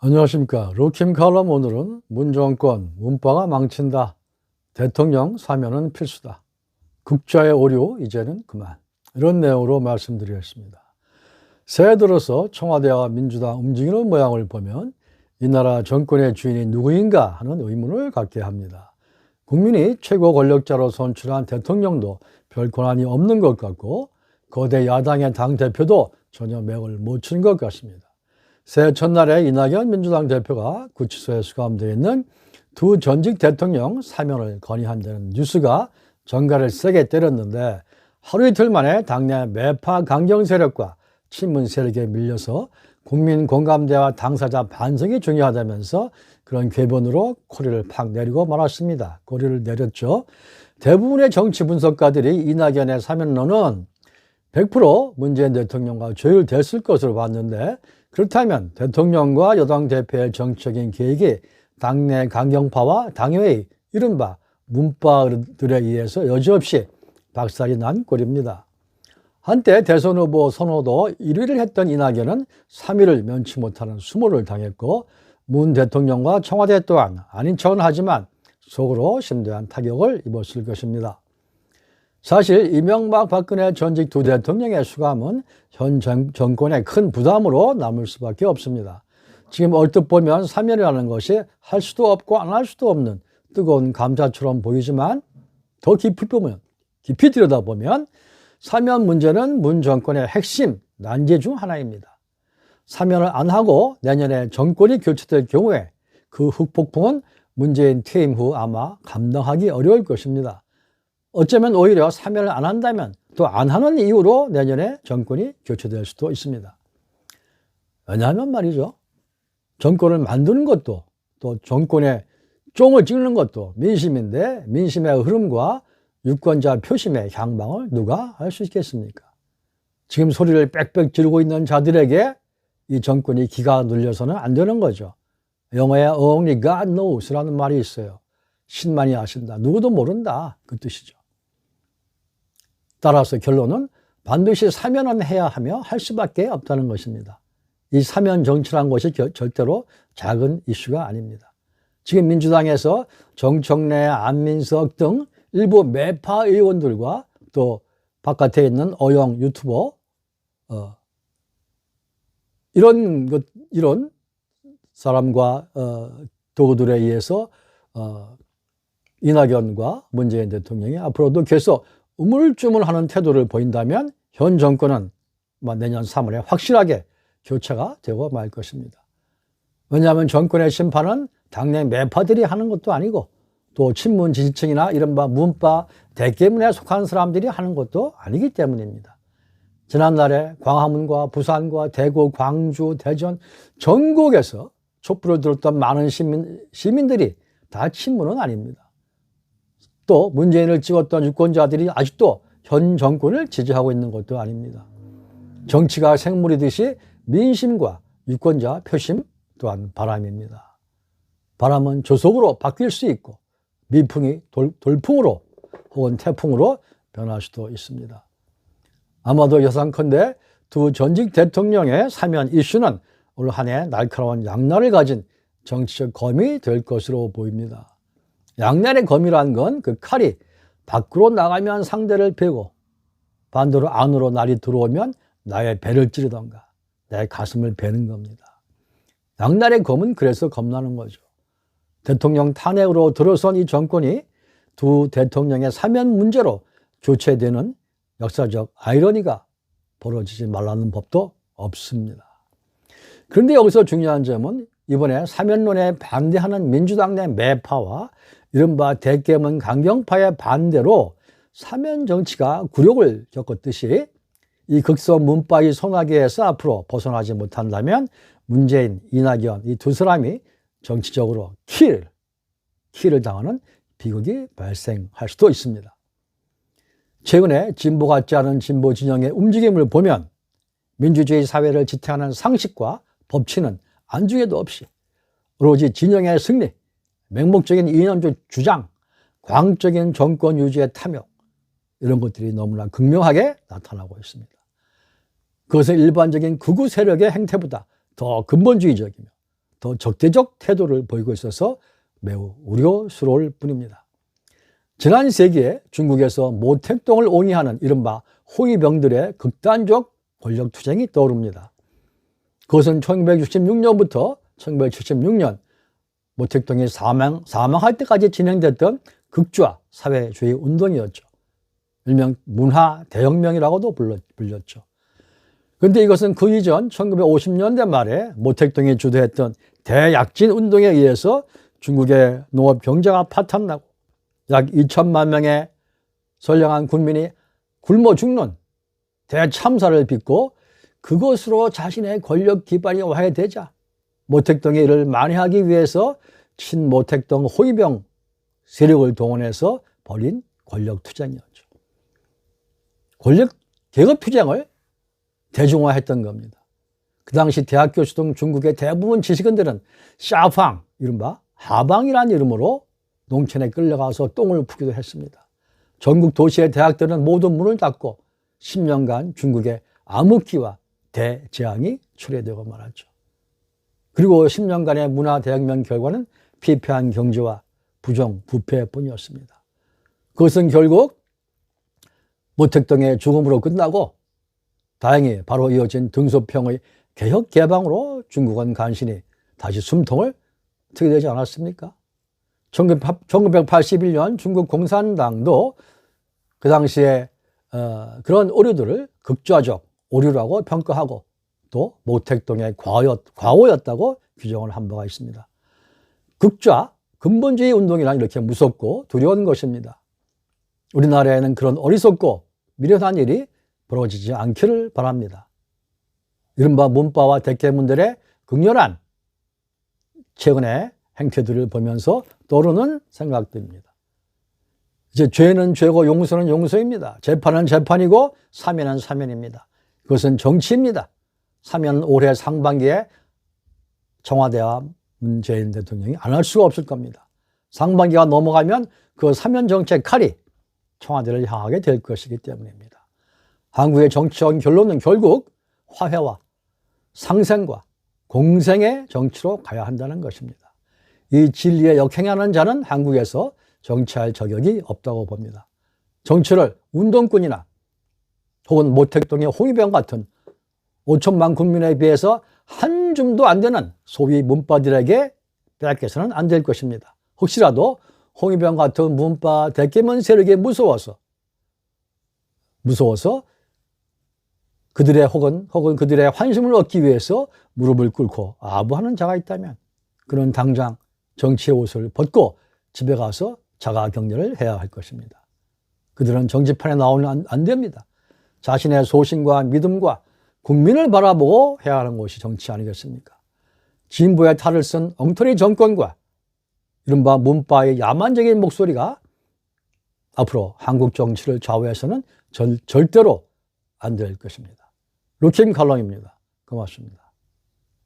안녕하십니까. 로킴 칼럼. 오늘은 문정권 문파가 망친다. 대통령 사면은 필수다. 국자의 오류 이제는 그만. 이런 내용으로 말씀드리겠습니다. 새해 들어서 청와대와 민주당 움직이는 모양을 보면 이 나라 정권의 주인이 누구인가 하는 의문을 갖게 합니다. 국민이 최고 권력자로 선출한 대통령도 별 권한이 없는 것 같고 거대 야당의 당대표도 전혀 맥을 못 친 것 같습니다. 새해 첫날에 이낙연 민주당 대표가 구치소에 수감되어 있는 두 전직 대통령 사면을 건의한다는 뉴스가 전가를 세게 때렸는데 하루 이틀 만에 당내 매파 강경 세력과 친문 세력에 밀려서 국민 공감대와 당사자 반성이 중요하다면서 그런 궤변으로 고리를 팍 내리고 말았습니다. 고리를 내렸죠. 대부분의 정치 분석가들이 이낙연의 사면론은 100% 문재인 대통령과 조율됐을 것으로 봤는데, 그렇다면 대통령과 여당 대표의 정치적인 계획이 당내 강경파와 당회의 이른바 문파들에 의해서 여지없이 박살이 난 꼴입니다. 한때 대선 후보 선호도 1위를 했던 이낙연은 3위를 면치 못하는 수모를 당했고, 문 대통령과 청와대 또한 아닌 척은 하지만 속으로 심대한 타격을 입었을 것입니다. 사실 이명박 박근혜 전직 두 대통령의 수감은 현 정권의 큰 부담으로 남을 수밖에 없습니다. 지금 얼뜻 보면 사면이라는 것이 할 수도 없고 안 할 수도 없는 뜨거운 감자처럼 보이지만 더 깊이 들여다보면 사면 문제는 문 정권의 핵심 난제 중 하나입니다. 사면을 안 하고 내년에 정권이 교체될 경우에 그 흑폭풍은 문재인 퇴임 후 아마 감당하기 어려울 것입니다. 어쩌면 오히려 사면을 안 한다면 또 안 하는 이유로 내년에 정권이 교체될 수도 있습니다. 왜냐하면 말이죠, 정권을 만드는 것도 또 정권의 쫑을 찍는 것도 민심인데 민심의 흐름과 유권자 표심의 향방을 누가 알 수 있겠습니까? 지금 소리를 빽빽 지르고 있는 자들에게 이 정권이 기가 눌려서는 안 되는 거죠. 영어에 Only God knows라는 말이 있어요. 신만이 아신다. 누구도 모른다. 그 뜻이죠. 따라서 결론은 반드시 사면은 해야 하며 할 수밖에 없다는 것입니다. 이 사면 정치란 것이 절대로 작은 이슈가 아닙니다. 지금 민주당에서 정청래, 안민석 등 일부 매파 의원들과 또 바깥에 있는 어용 유튜버 이런 사람과 도구들에 의해서 이낙연과 문재인 대통령이 앞으로도 계속 우물쭈물하는 태도를 보인다면 현 정권은 내년 3월에 확실하게 교체가 되고 말 것입니다. 왜냐하면 정권의 심판은 당내 매파들이 하는 것도 아니고 또 친문 지지층이나 이른바 문파 대깨문에 속한 사람들이 하는 것도 아니기 때문입니다. 지난날에 광화문과 부산과 대구, 광주, 대전 전국에서 촛불을 들었던 많은 시민들이 다 친문은 아닙니다. 또 문재인을 찍었던 유권자들이 아직도 현 정권을 지지하고 있는 것도 아닙니다. 정치가 생물이듯이 민심과 유권자 표심 또한 바람입니다. 바람은 조속으로 바뀔 수 있고 미풍이 돌풍으로 혹은 태풍으로 변할 수도 있습니다. 아마도 예상컨대 두 전직 대통령의 사면 이슈는 올 한 해 날카로운 양날을 가진 정치적 검이 될 것으로 보입니다. 양날의 검이란 건 그 칼이 밖으로 나가면 상대를 베고 반대로 안으로 날이 들어오면 나의 배를 찌르던가 내 가슴을 베는 겁니다. 양날의 검은 그래서 겁나는 거죠. 대통령 탄핵으로 들어선 이 정권이 두 대통령의 사면 문제로 교체되는 역사적 아이러니가 벌어지지 말라는 법도 없습니다. 그런데 여기서 중요한 점은 이번에 사면론에 반대하는 민주당 내 매파와 이른바 대깨문 강경파의 반대로 사면 정치가 굴욕을 겪었듯이 이 극성 문파의 소나기에서 앞으로 벗어나지 못한다면 문재인, 이낙연 이 두 사람이 정치적으로 키를 당하는 비극이 발생할 수도 있습니다. 최근에 진보 같지 않은 진보 진영의 움직임을 보면 민주주의 사회를 지탱하는 상식과 법치는 안중에도 없이 오로지 진영의 승리, 맹목적인 이념적 주장, 광적인 정권 유지의 탐욕 이런 것들이 너무나 극명하게 나타나고 있습니다. 그것은 일반적인 극우 세력의 행태보다 더 근본주의적이며 더 적대적 태도를 보이고 있어서 매우 우려스러울 뿐입니다. 지난 세기에 중국에서 모택동을 옹이하는 이른바 홍위병들의 극단적 권력투쟁이 떠오릅니다. 그것은 1966년부터 1976년 모택동이 사망할 때까지 진행됐던 극좌 사회주의 운동이었죠. 일명 문화 대혁명이라고도 불렸죠. 그런데 이것은 그 이전 1950년대 말에 모택동이 주도했던 대약진 운동에 의해서 중국의 농업 경제가 파탄나고 약 2천만 명의 선량한 국민이 굶어 죽는 대참사를 빚고 그것으로 자신의 권력 기반이 와해되자 모택동이 이를 만회하기 위해서 친모택동 호위병 세력을 동원해서 벌인 권력투쟁이었죠. 권력 계급투쟁을 대중화했던 겁니다. 그 당시 대학 교수 등 중국의 대부분 지식인들은 샤팡, 이른바 하방이라는 이름으로 농촌에 끌려가서 똥을 푸기도 했습니다. 전국 도시의 대학들은 모두 문을 닫고 10년간 중국의 암흑기와 대재앙이 초래되고 말았죠. 그리고 10년간의 문화대혁명 결과는 피폐한 경제와 부정, 부패뿐이었습니다. 그것은 결국 모택동의 죽음으로 끝나고 다행히 바로 이어진 등소평의 개혁 개방으로 중국은 간신히 다시 숨통을 트게 되지 않았습니까? 1981년 중국 공산당도 그 당시에 그런 오류들을 극좌적 오류라고 평가하고 또 모택동의 과오였다고 규정을 한 바가 있습니다. 극좌 근본주의 운동이란 이렇게 무섭고 두려운 것입니다. 우리나라에는 그런 어리석고 미련한 일이 벌어지지 않기를 바랍니다. 이른바 문바와 대깨문들의 극렬한 최근의 행태들을 보면서 떠오르는 생각들입니다. 이제 죄는 죄고 용서는 용서입니다. 재판은 재판이고 사면은 사면입니다. 그것은 정치입니다. 사면은 올해 상반기에 청와대와 문재인 대통령이 안 할 수가 없을 겁니다. 상반기가 넘어가면 그 사면 정책 칼이 청와대를 향하게 될 것이기 때문입니다. 한국의 정치적 결론은 결국 화해와 상생과 공생의 정치로 가야 한다는 것입니다. 이 진리에 역행하는 자는 한국에서 정치할 자격이 없다고 봅니다. 정치를 운동꾼이나 혹은 모택동의 홍위병 같은 5천만 국민에 비해서 한 줌도 안 되는 소위 문바들에게 빼앗겨서는 안 될 것입니다. 혹시라도 홍위병 같은 문바 대깨문 세력에 무서워서 그들의 혹은 그들의 환심을 얻기 위해서 무릎을 꿇고 아부하는 자가 있다면 그는 당장 정치의 옷을 벗고 집에 가서 자가격리를 해야 할 것입니다. 그들은 정치판에 나오면 안 됩니다. 자신의 소신과 믿음과 국민을 바라보고 해야 하는 것이 정치 아니겠습니까? 진보의 탈을 쓴 엉터리 정권과 이른바 문바의 야만적인 목소리가 앞으로 한국 정치를 좌우해서는 절대로 안 될 것입니다. 루킴 칼럼입니다. 고맙습니다.